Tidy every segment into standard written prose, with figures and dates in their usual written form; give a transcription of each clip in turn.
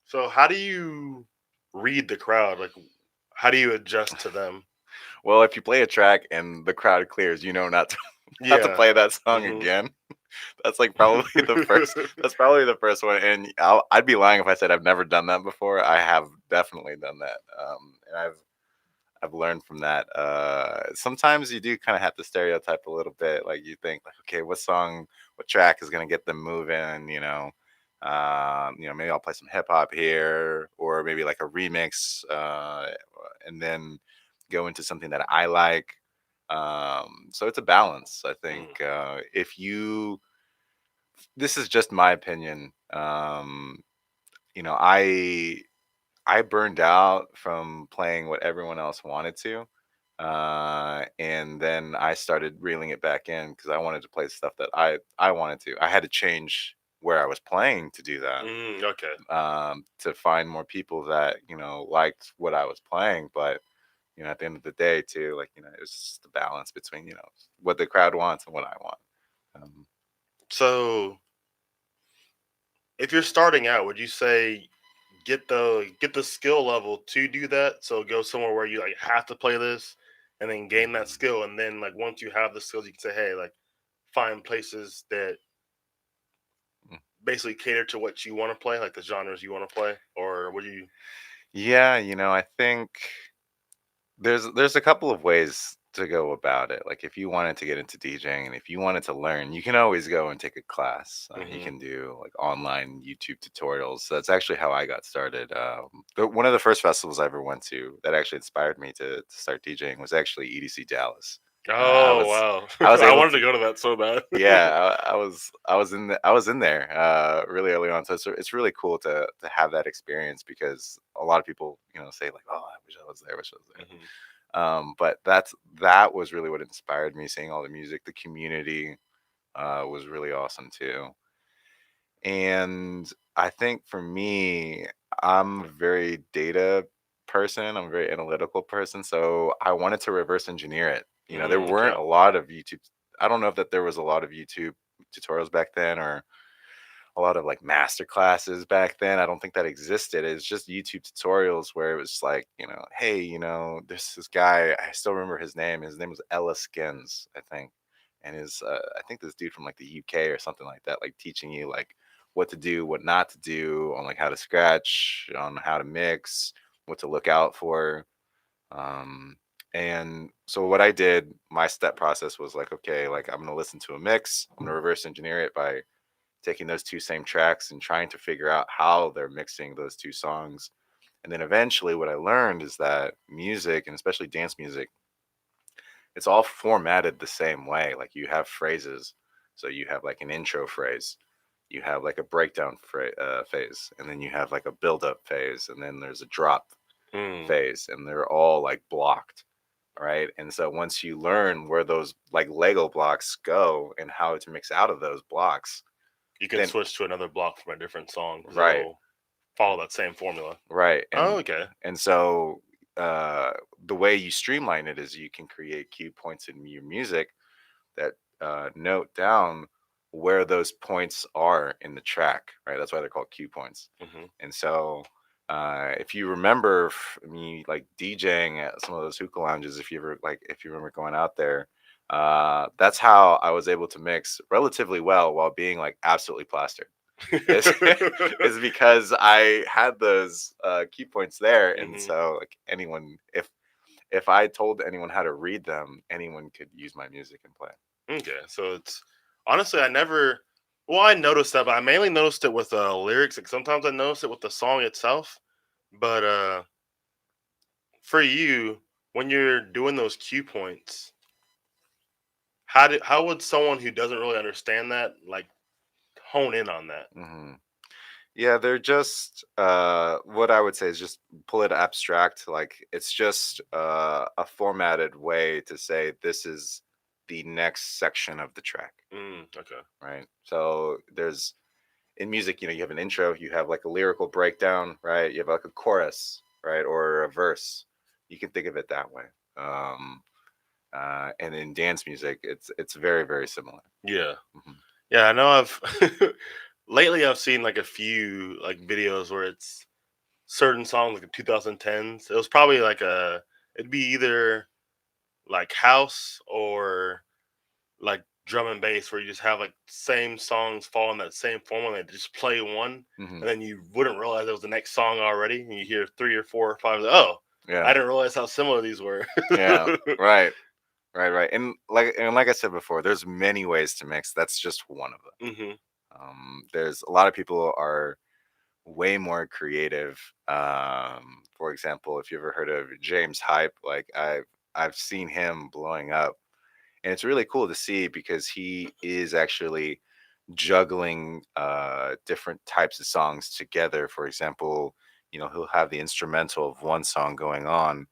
So how do you read the crowd? Like, how do you adjust to them? Well, if you play a track and the crowd clears, not to not to Yeah. play that song Hmm. again. That's like probably the first. That's probably the first one, and I'd be lying if I said I've never done that before. I have definitely done that, and I've learned from that. Sometimes you do kind of have to stereotype a little bit. Like you think, like, okay, what track is gonna get them moving? Maybe I'll play some hip hop here, or maybe like a remix, and then go into something that I like. So it's a balance. I think Mm, if you, this is just my opinion. You know, I burned out from playing what everyone else wanted to. And then I started reeling it back in because I wanted to play stuff that I wanted to. I had to change where I was playing to do that, okay. to find more people that, liked what I was playing. But, at the end of the day, too, like, it was just the balance between, what the crowd wants and what I want. Um, So if you're starting out, would you say get the skill level to do that? So go somewhere where you like have to play this and then gain that skill, and then like once you have the skills you can say, hey, like find places that mm. basically cater to what you want to play, like the genres you want to play, or would you? Yeah, I think there's a couple of ways to go about it. Like if you wanted to get into DJing and if you wanted to learn, you can always go and take a class. You Hmm. can do like online YouTube tutorials. So that's actually how I got started. One of the first festivals I ever went to that actually inspired me to start DJing was actually EDC Dallas. I Oh was wow, I was I able wanted to. to go to that so bad. Yeah, I was in there really early on, so it's really cool to have that experience because a lot of people say like, oh, I wish I was there, wish I was there. Hmm. But that was really what inspired me. Seeing all the music, the community was really awesome too. And I think for me, I'm a very data person. I'm a very analytical person, so I wanted to reverse engineer it. There weren't Okay. a lot of YouTube. I don't know if that there was a lot of YouTube tutorials back then or a lot of like master classes back then. I don't think that existed. It's just YouTube tutorials where it was like, hey, there's this guy. I still remember his name. His name was Ella Skins, I think, and I think this dude from like the UK or something like that, like teaching you like what to do, what not to do, on like how to scratch, on how to mix, what to look out for. Um, and so what I did, my step process was like, okay, like I'm gonna listen to a mix. I'm gonna reverse engineer it by taking those two same tracks and trying to figure out how they're mixing those two songs. And then eventually, what I learned is that music, and especially dance music, it's all formatted the same way. Like you have phrases. So you have like an intro phrase, you have like a breakdown phase, and then you have like a build up phase, and then there's a drop Mm. phase, and they're all like blocked. Right. And so once you learn where those like Lego blocks go and how to mix out of those blocks, You can then, switch to another block from a different song because right. it'll follow that same formula. Right, Oh, and okay. and so, uh, the way you streamline it is you can create cue points in your music that, note down where those points are in the track, right? That's why they're called cue points. Hmm. And so, if you remember me, like, DJing at some of those hookah lounges, if you remember going out there, that's how I was able to mix relatively well while being, like, absolutely plastered. Is is because I had those key points there, and Hmm. so like anyone, if I told anyone how to read them, anyone could use my music and play. Okay, so it's honestly I never. Well, I noticed that, but I mainly noticed it with lyrics. Like sometimes I noticed it with the song itself. But for you, when you're doing those cue points, how would someone who doesn't really understand that like hone in on that? Hmm. Yeah, they're just what I would say is just pull it abstract. Like it's just a formatted way to say this is the next section of the track, Okay. right? So there's in music, you have an intro, you have like a lyrical breakdown, right? You have like a chorus, right, or a verse. You can think of it that way. Um, and in dance music, it's very very similar. Yeah. Hmm. Yeah, I know I've lately I've seen like a few like videos where it's certain songs like the 2010s. It was probably like it'd be either like house or like drum and bass, where you just have like same songs fall in that same formula and just play one, Hmm. and then you wouldn't realize it was the next song already, and you hear three or four or five. Like, oh, I Yeah, didn't realize how similar these were. yeah, right, right, right. And like I said before, there's many ways to mix. That's just one of them. Hmm. There's a lot of people are way more creative. For example, if you ever heard of James Hype, like I've seen him blowing up, and it's really cool to see because he is actually juggling different types of songs together. For example, he'll have the instrumental of one song going on.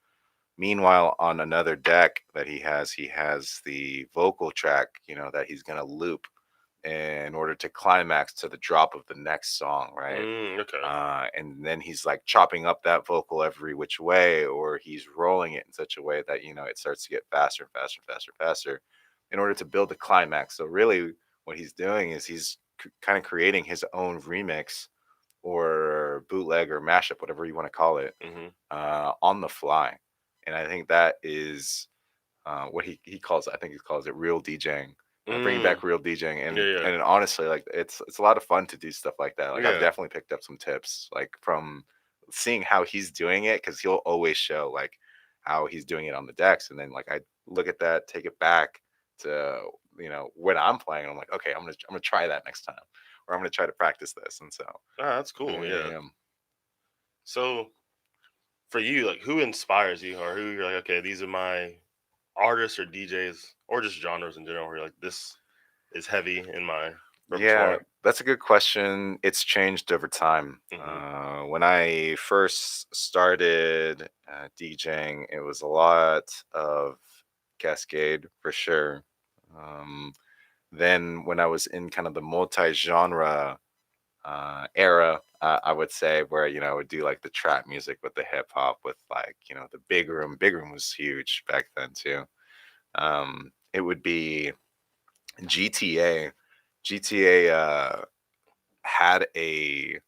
Meanwhile, on another deck that he has the vocal track, that he's gonna loop in order to climax to the drop of the next song, right? Okay. And then he's like chopping up that vocal every which way, or he's rolling it in such a way that it starts to get faster and faster and faster and faster, in order to build the climax. So really, what he's doing is he's kind of creating his own remix or bootleg or mashup, whatever you want to call it, Hmm. on the fly. And I think that is what he calls. I think he calls it real DJing. Bringing Mm. back real DJing, Yeah, and yeah, and honestly, like it's a lot of fun to do stuff like that. Like I've yeah. definitely picked up some tips, like from seeing how he's doing it, because he'll always show like how he's doing it on the decks, and then like I look at that, take it back to when I'm playing. I'm like, okay, I'm gonna try that next time, or I'm gonna try to practice this, and so Ah, that's yeah, cool. yeah, Yeah. yeah. So for you, like, who inspires you, or who you're like, okay, these are my artists or DJs, or just genres in general, where you're like, this is heavy in my Yeah, repertoire. that's a good question. It's changed over time. Hmm. When I first started DJing, it was a lot of Cascade for sure. Um, then, when I was in kind of the multi-genre era, I would say, where I would do like the trap music with the hip hop, with like the big room. Big room was huge back then too. It would be GTA. GTA had a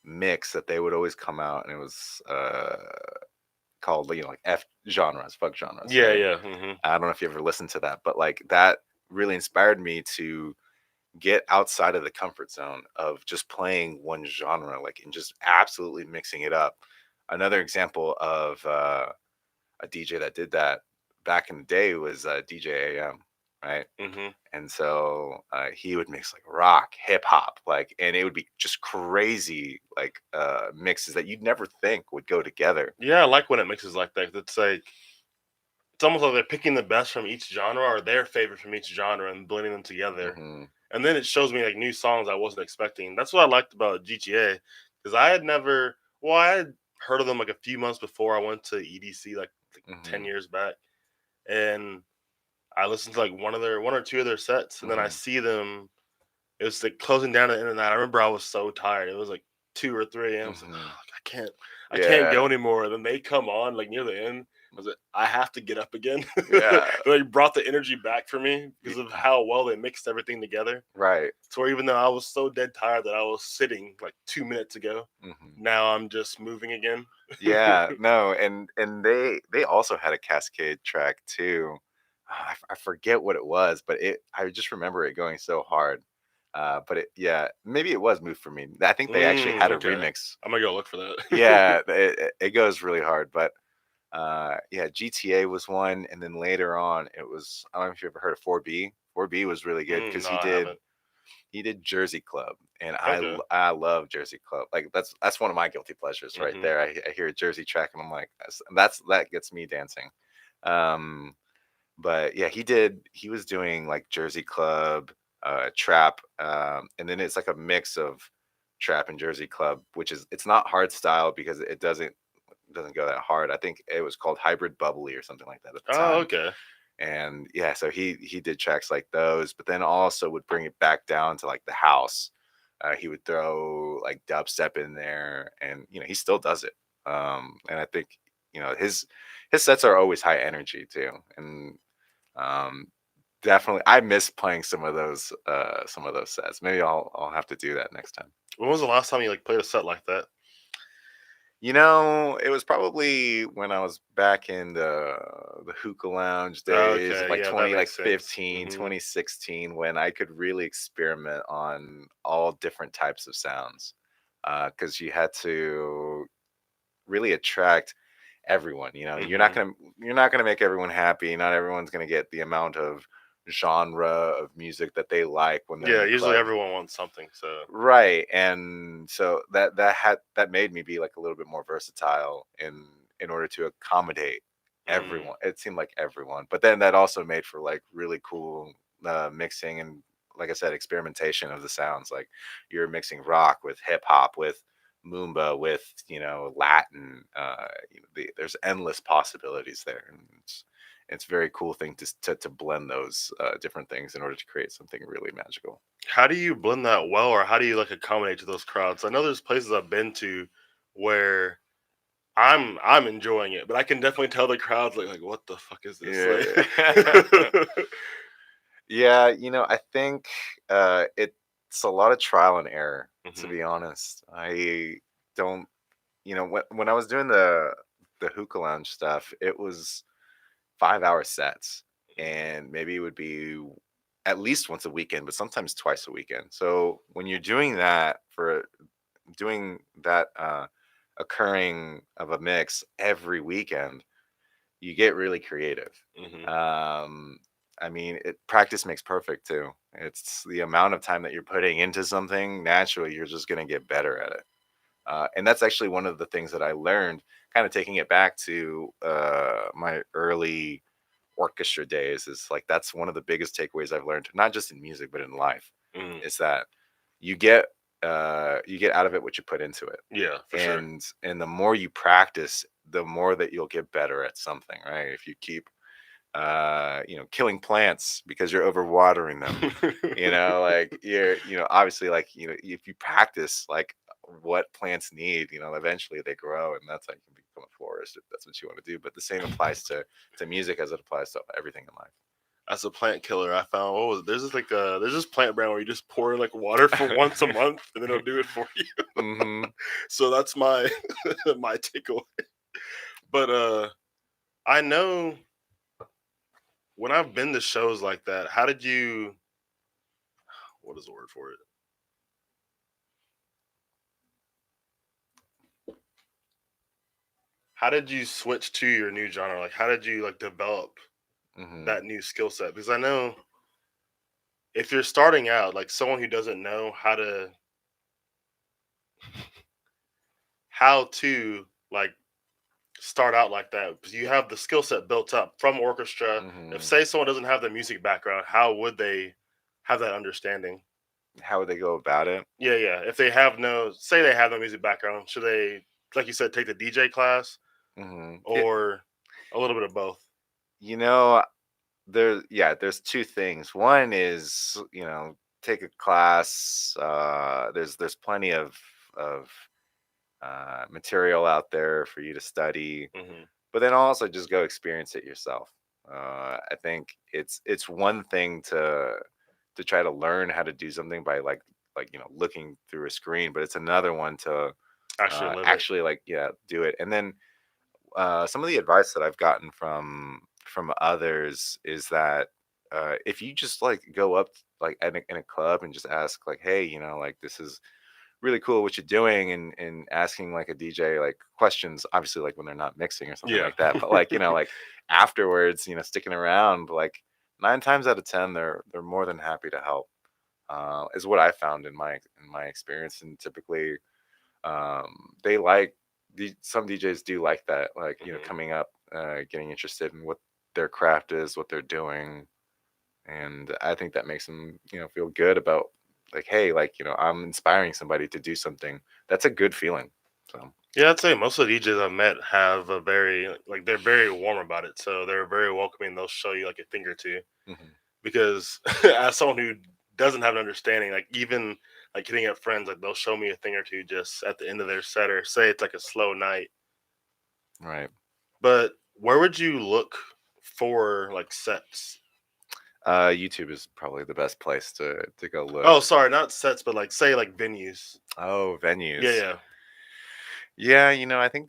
mix that they would always come out, and it was called like F genres, fuck genres, Yeah, right? yeah. Hmm. I don't know if you ever listened to that, but like that really inspired me to get outside of the comfort zone of just playing one genre, like, and just absolutely mixing it up. Another example of a DJ that did that back in the day was DJ AM, right? Hmm. And so he would mix like rock, hip hop, like, and it would be just crazy, like mixes that you'd never think would go together. Yeah, I like when it mixes like that. 'Cause it's like it's almost like they're picking the best from each genre or their favorite from each genre and blending them together. Hmm. And then it shows me like new songs I wasn't expecting. That's what I liked about GTA, because I had never, well, I had heard of them like a few months before I went to EDC, like Hmm. 10 years back, and I listened to like one or two of their sets, and then I Hmm. see them. It was like closing down at the end of the night. I remember I was so tired. It was like 2 or 3 a.m. I was like, Hmm. oh, I can't Yeah, go anymore. And then they come on like near the end. I was like, I have to get up again. yeah, They brought the energy back for me y- because of how well they mixed everything together. right. So even though I was so dead tired that I was sitting like 2 minutes ago, Hmm. now I'm just moving again. Yeah, no, and they also had a Cascade track too. I forget what it was, but I just remember it going so hard. But yeah, maybe it was Move for Me. I think they actually had a Okay. remix. I'm gonna go look for that. Yeah, it goes really hard, but yeah, GTA was one, and then later on, it was, I don't know if you ever heard of 4B. 4B was really good because No, he I did haven't. he did Jersey Club, and Okay. I love Jersey Club. Like that's one of my guilty pleasures right Hmm. there. I hear a Jersey track, and I'm like, that gets me dancing. Um, but yeah, he was doing like Jersey Club, trap, and then it's like a mix of trap and Jersey Club, which is, it's not hard style because it doesn't go that hard. I think it was called Hybrid Bubbly or something like that at the Oh, time. okay. And yeah, so he did tracks like those, but then also would bring it back down to like the house. He would throw like dubstep in there, and he still does it. And I think his sets are always high energy too, and um, definitely I miss playing some of those sets. Maybe I'll have to do that next time. When was the last time you like played a set like that? You know, it was probably when I was back in the hookah lounge days of Okay, like yeah, that makes sense. 2015, 2016, when I could really experiment on all different types of sounds. Because you had to really attract everyone. You know, Hmm. you're not gonna make everyone happy. Not everyone's gonna get the amount of genre of music that they like when they're in Yeah, the usually club. everyone wants something. So. Right, and so that made me be like a little bit more versatile in order to accommodate Mm. everyone. It seemed like everyone, but then that also made for like really cool mixing and, like I said, experimentation of the sounds. Like you're mixing rock with hip hop with Moomba with Latin. There's endless possibilities there, and it's a very cool thing to blend those different things in order to create something really magical. How do you blend that well, or how do you like accommodate to those crowds? I know there's places I've been to where I'm enjoying it, but I can definitely tell the crowds like what the fuck is this? Like. Yeah. Yeah, I think it's a lot of trial and error, to Hmm. be honest. I don't, when I was doing the hookah lounge stuff, it was 5-hour sets, and maybe it would be at least once a weekend, but sometimes twice a weekend. So when you're doing that occurring of a mix every weekend, you get really creative. Hmm. Um, I mean, practice makes perfect too. It's the amount of time that you're putting into something. Naturally, you're just going to get better at it. And that's actually one of the things that I learned, kind of taking it back to my early orchestra days. Is like that's one of the biggest takeaways I've learned, not just in music but in life, Hmm. is that you get you get out of it what you put into it, Yeah, for sure. and the more you practice, the more that you'll get better at something, right? If you keep killing plants because you're overwatering them, like obviously, like if you practice like what plants need, eventually they grow, and that's how you can become a florist if that's what you want to do. But the same applies to music as it applies to everything in As a plant killer, I found what was there's this plant brand where you just pour in like water for once a life. month and then it'll do it for you. Hmm. So that's my my takeaway. But I know when I've been to shows like that, how did you what is the word for it? How did you switch to your new genre? Like how did you like develop Hmm. that new skill set? Because I know if you're starting out, like someone who doesn't know how to like start out like that, because you have the skill set built up from orchestra. If Hmm. say someone doesn't have the music background, how would they have that understanding? How would they go about it? Yeah, yeah. If they have no, say they have no music background, should they, like you said, take the DJ class Hmm. or a little bit of both? You know, there's two things. One is, take a class. There's plenty of material out there for you to study, Hmm. but then also just go experience it yourself. I think it's one thing to try to learn how to do something by like looking through a screen, but it's another one to Actually live it. actually like do it. And then some of the advice that I've gotten from others is that if you just like go up like in a club and just ask like, hey, like this is really cool what you're doing, and asking like a DJ like questions, obviously like when they're not mixing or something Yeah. like that, but like like afterwards, sticking around, like 9 times out of 10 they're more than happy to help. Is what I found in my experience, and typically they like some DJs do like that, like Hmm. coming up, getting interested in what their craft is, what they're doing, and I think that makes them feel good about like, hey, like I'm inspiring somebody to do something. That's a good feeling. So. Yeah, I'd say most of the DJs I've met have a very like they're very warm about it, so they're very welcoming. They'll show you like a thing or two. Hmm. Because as someone who doesn't have an understanding, like even like hitting up friends, like they'll show me a thing or two just at the end of their set, or say it's like a slow night. Right. But where would you look for like sets? YouTube is probably the best place to go Oh, look. sorry, not sets, but like say like venues. Oh, Yeah, venues. yeah. Yeah, I think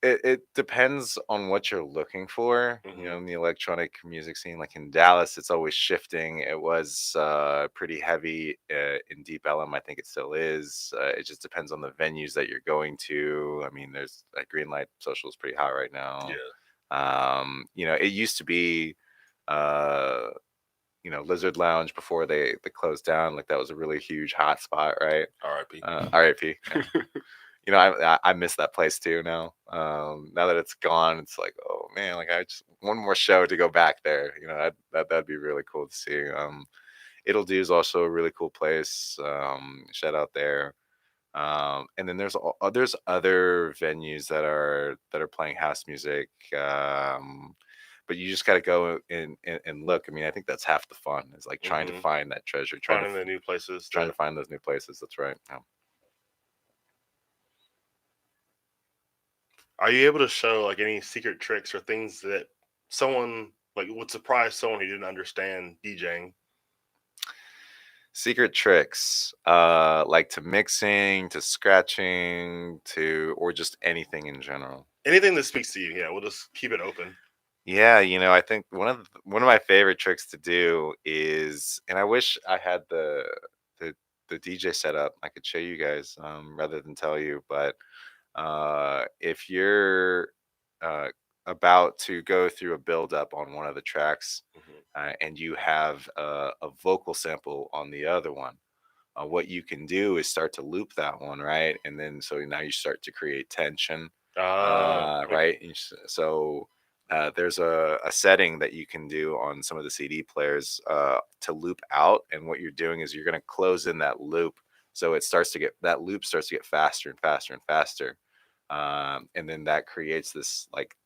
it depends on what you're looking for, Hmm. in the electronic music scene. Like in Dallas, it's always shifting. It was pretty heavy in Deep Ellum. I think it still is. It just depends on the venues that you're going to. I mean, there's like Green Light Social is pretty hot right now. Yeah. It used to be uh Lizard Lounge before they closed down. Like that was a really huge hot spot, right? R.I.P. RIP. Yeah. I miss that place too now. Now that it's gone, it's like, oh man, like I just one more show to go back there. That'd be really cool to see. It'll Do is also a really cool place. Shout out there. And then there's other venues that are playing house music. But you just got to go and look. I mean, I think that's half the fun is like trying to Hmm. find that treasure, Finding the new places trying that. to find those new places. That's right. Yeah. Are you able to show like any secret tricks or things that someone like would surprise someone who didn't understand DJing? Secret tricks, like to mixing, to scratching, to or just anything in general. Anything that speaks to you, yeah, we'll just keep it open. Yeah, I think one of my favorite tricks to do is, and I wish I had the the DJ setup. I could show you guys rather than tell you, but if you're uh, about to go through a build up on one of the tracks, Hmm. and you have a vocal sample on the other one, what you can do is start to loop that one, right? And then so now you start to create tension, Okay. right? So there's a setting that you can do on some of the CD players to loop out, and what you're doing is you're going to close in that loop, so that loop starts to get faster and faster and faster, and then that creates this like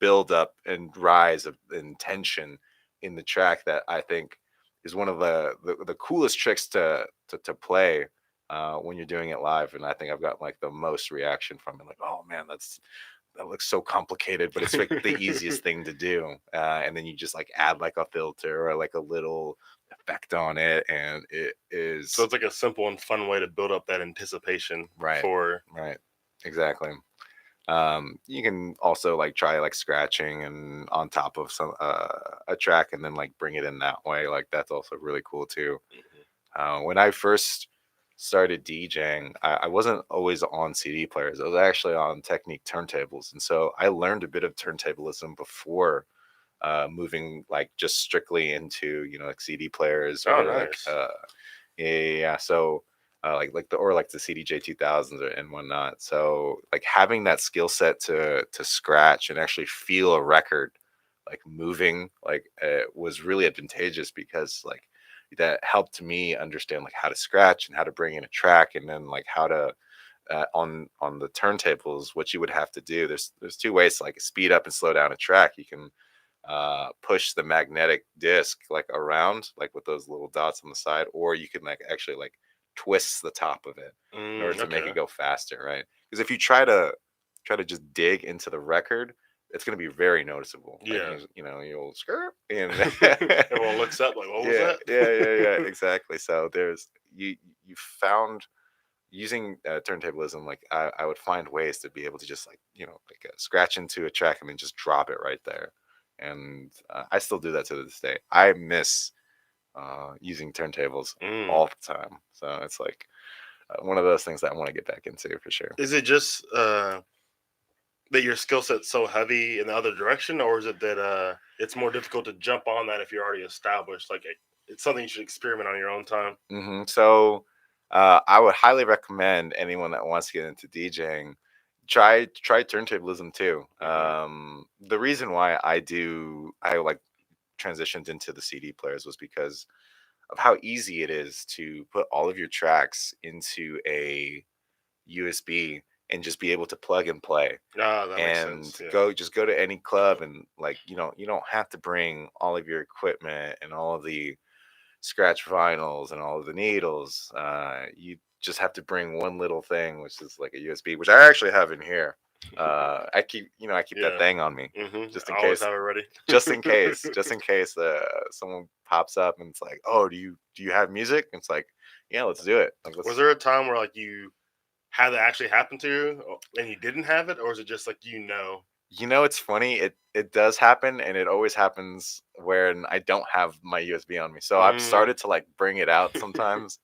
build up and rise of intention in the track that I think is one of the coolest tricks to play when you're doing it live. And I think I've got like the most reaction from it. Like, oh man, that looks so complicated, but it's like the easiest thing to do. And then you just like add like a filter or like a little effect on it, and it So is it's like a simple and fun way to build up that anticipation right, for. right, exactly. You can also like try like scratching and on top of some a track and then like bring it in that way. Like that's also really cool too. Mhm. When I first started DJing, I wasn't always on CD players. I was actually on Technique turntables, and so I learned a bit of turntablism before moving like just strictly into like CD players Oh, or like nice. yeah, yeah, yeah. So like the CDJ 2000s and whatnot. So like having that skill set to scratch and actually feel a record like moving like was really advantageous because like that helped me understand like how to scratch and how to bring in a track and then like how to on the turntables what you would have to do. There's two ways to like speed up and slow down a track. You can push the magnetic disc like around like with those little dots on the side, or you can like actually like twist the top of it in order to make Okay. it go faster, right? Because if you try to just dig into the record, it's going to be very noticeable. Like Yeah. you'll skirt and Everyone looks up like, what was yeah, that? yeah, yeah, yeah, exactly. So you found using turntablism, like I would find ways to be able to just like like scratch into a track and then just drop it right there, and I still do that to this day. I miss using turntables Mm. all the time, so it's like one of those things that I want to get back into for sure. Is it just that your skill set's so heavy in the other direction, or is it that it's more difficult to jump on that if you're already established? Like it's something you should experiment on your own time. So I would highly recommend anyone that wants to get into DJing try turntablism too. Hmm. The reason why I like transitioned into the CD players was because of how easy it is to put all of your tracks into a USB and just be able to plug and play Ah, that makes and sense. Yeah. go to any club and like you don't have to bring all of your equipment and all of the scratch vinyls and all of the needles. You just have to bring one little thing, which is like a USB, which I actually have in here. I keep that Yeah. thing on me just in I always case, have it ready. just in case someone pops up and it's like, oh, do you have music? And it's like, yeah, let's do it. Like Was let's. there a time where like you had that actually happen to you, and you didn't have it, or is it just like You know, it's funny. It does happen, and it always happens when I don't have my USB on me. So I've Mm. started to like bring it out sometimes.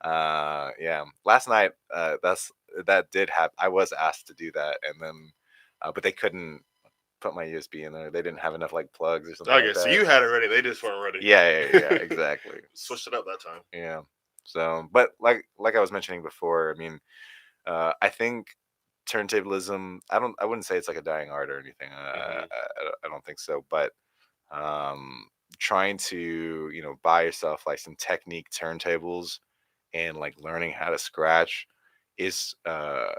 Yeah. Last night, that did happen. I was asked to do that, and then, but they couldn't put my USB in there. They didn't have enough like plugs or something like Okay, so that. you had it ready. They just weren't ready. Yeah, exactly. Switched it up that time. Yeah. So, but like I was mentioning before, I mean, I think turntablism. I wouldn't say it's like a dying art or anything. Hmm. I don't think so. But um, trying to buy yourself like some technique turntables and like learning how to scratch is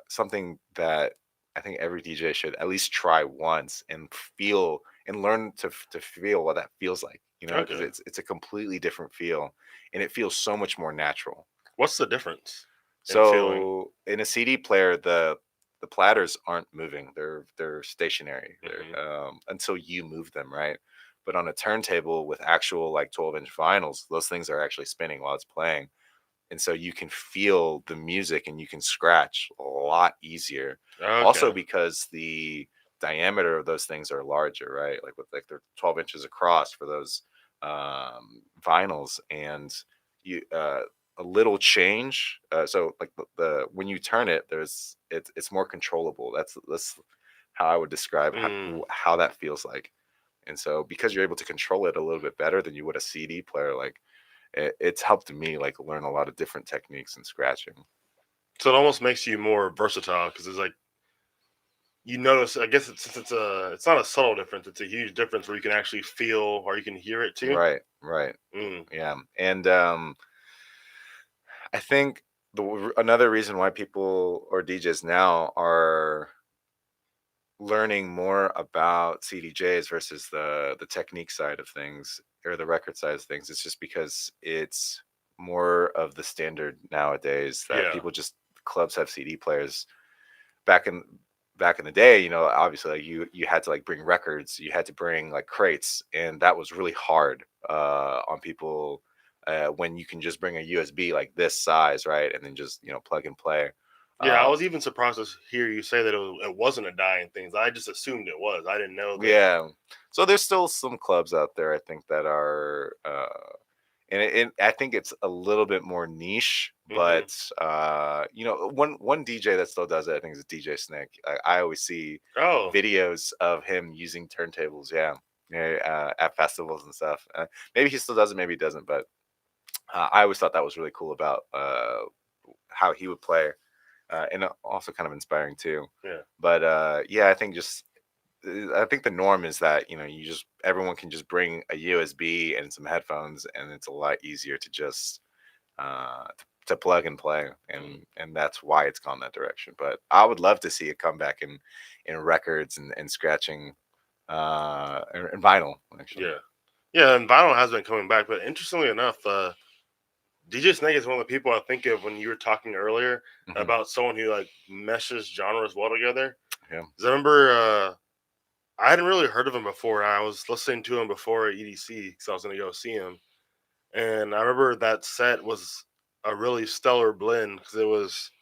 something that I think every DJ should at least try once and feel and learn to feel what that feels like. Because Okay. it's a completely different feel and it feels so much more natural. What's the difference in feeling? So in a CD player, the platters aren't moving; they're stationary. Hmm. They're until you move them, right? But on a turntable with actual like 12-inch vinyls, those things are actually spinning while it's playing, and so you can feel the music and you can scratch a lot easier. Also, Okay. because the diameter of those things are larger, right? Like they're 12 inches across for those vinyls, and you a little change. So like the when you turn it, it's more controllable. That's how I would describe Mm. how that feels like. And so because you're able to control it a little bit better than you would a CD player, like it's helped me like learn a lot of different techniques in scratching. So it almost makes you more versatile because it's like you notice. I guess since it's not a subtle difference. It's a huge difference where you can actually feel or you can hear it too. Right. Mm. Yeah. And I think another reason why people or DJs now are learning more about CDJs versus the technique side of things or the record side of things, it's just because it's more of the standard nowadays that Yeah. people just clubs have CD players. back in Back in the day, obviously like you had to like bring records, you had to bring like crates, and that was really hard on people when you can just bring a USB like this size, right, and then just plug and play. Yeah, I um, was even surprised to hear you say that it wasn't a dying thing. I just assumed it was. I didn't know that. yeah, so there's still some clubs out there I think that are and I think it's a little bit more niche, Hmm. but one DJ that still does it, I think, is DJ Snake. I always see Oh, videos of him using turntables, yeah, yeah, at festivals and stuff. Maybe he still does it, maybe he doesn't, but I always thought that was really cool about how he would play, and also kind of inspiring too. yeah. But yeah, I think the norm is that everyone can just bring a USB and some headphones, and it's a lot easier to just to plug and play, Mm. and that's why it's gone that direction. But I would love to see a comeback in records and scratching and vinyl actually. Yeah. Yeah, and vinyl has been coming back, but interestingly enough, DJ Snake is one of the people I think of when you were talking earlier Hmm. about someone who like meshes genres well together. Yeah. 'Cause I remember I hadn't really heard of him before. I was listening to him before at EDC because I was going to go see him, and I remember that set was a really stellar blend because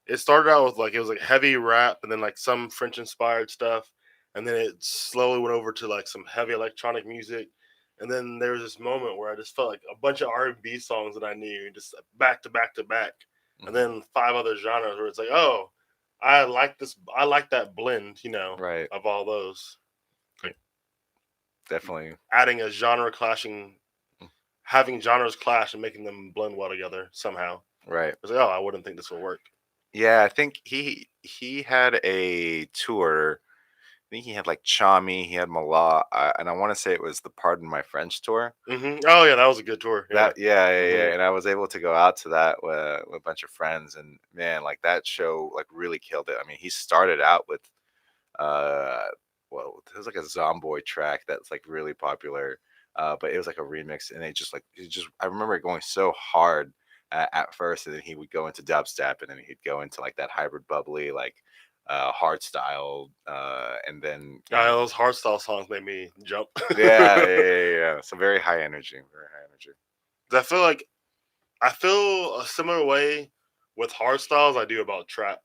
it started out with like it was like heavy rap and then like some French inspired stuff, and then it slowly went over to like some heavy electronic music, and then there was this moment where I just felt like a bunch of R&B songs that I knew just back to back to back, and Hmm. then five other genres where it's like, oh, I like this, I like that blend, Right. of all those, Yeah, like definitely. adding a genre clashing, having genres clash and making them blend well together somehow. Right. It's like, oh, I wouldn't think this would work. Yeah, I think he had a tour. I think he had like Chami, he had Mala, and I want to say it was the Pardon My French tour. Oh yeah, that was a good tour. Yeah. That yeah, Hmm. and I was able to go out to that with a bunch of friends, and man, like that show like really killed it. I mean, he started out with uh, well, there's like a Zomboy track that's like really popular, but it was like a remix, and it just I remember it going so hard at first, and then he would go into dubstep, and then he'd go into like that hybrid bubbly like hard style, and then Yeah, those hardstyle songs made me jump. yeah. So very high energy, very high energy. 'Cause I feel like I feel a similar way with hardstyles I do about trap.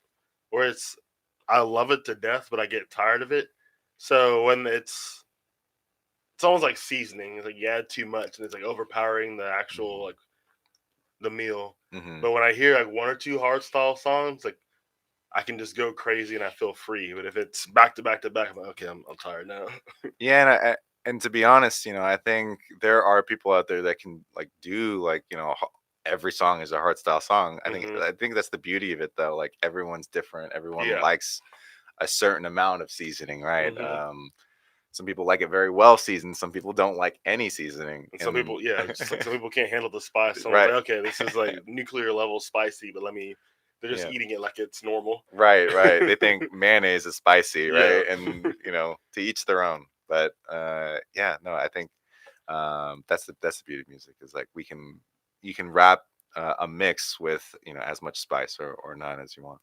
where I love it to death, but I get tired of it. So when it's almost like seasoning. It's like you add too much, and it's like overpowering the actual Mhm. like the meal. Mhm. But when I hear like one or two hardstyle songs, like I can just go crazy and I feel free. But if it's back to back to back, I'm like, okay, I'm tired now. Yeah, and to be honest, I think there are people out there that can like do like every song is a hard style song. I think Hmm. I think that's the beauty of it though. Like everyone's different. Everyone Yeah. likes a certain amount of seasoning, right? Hmm. Some people like it very well seasoned. Some people don't like any seasoning, And some and people, yeah, just like some people can't handle the spice. Someone's right, like, okay, this is like nuclear level spicy, but let me. They're just yeah, eating it like it's normal. right, right. They think mayonnaise is spicy, Yeah. right? And to each their own. But yeah, no, I think that's the beauty of music is like you can wrap a mix with as much spice or not as you want.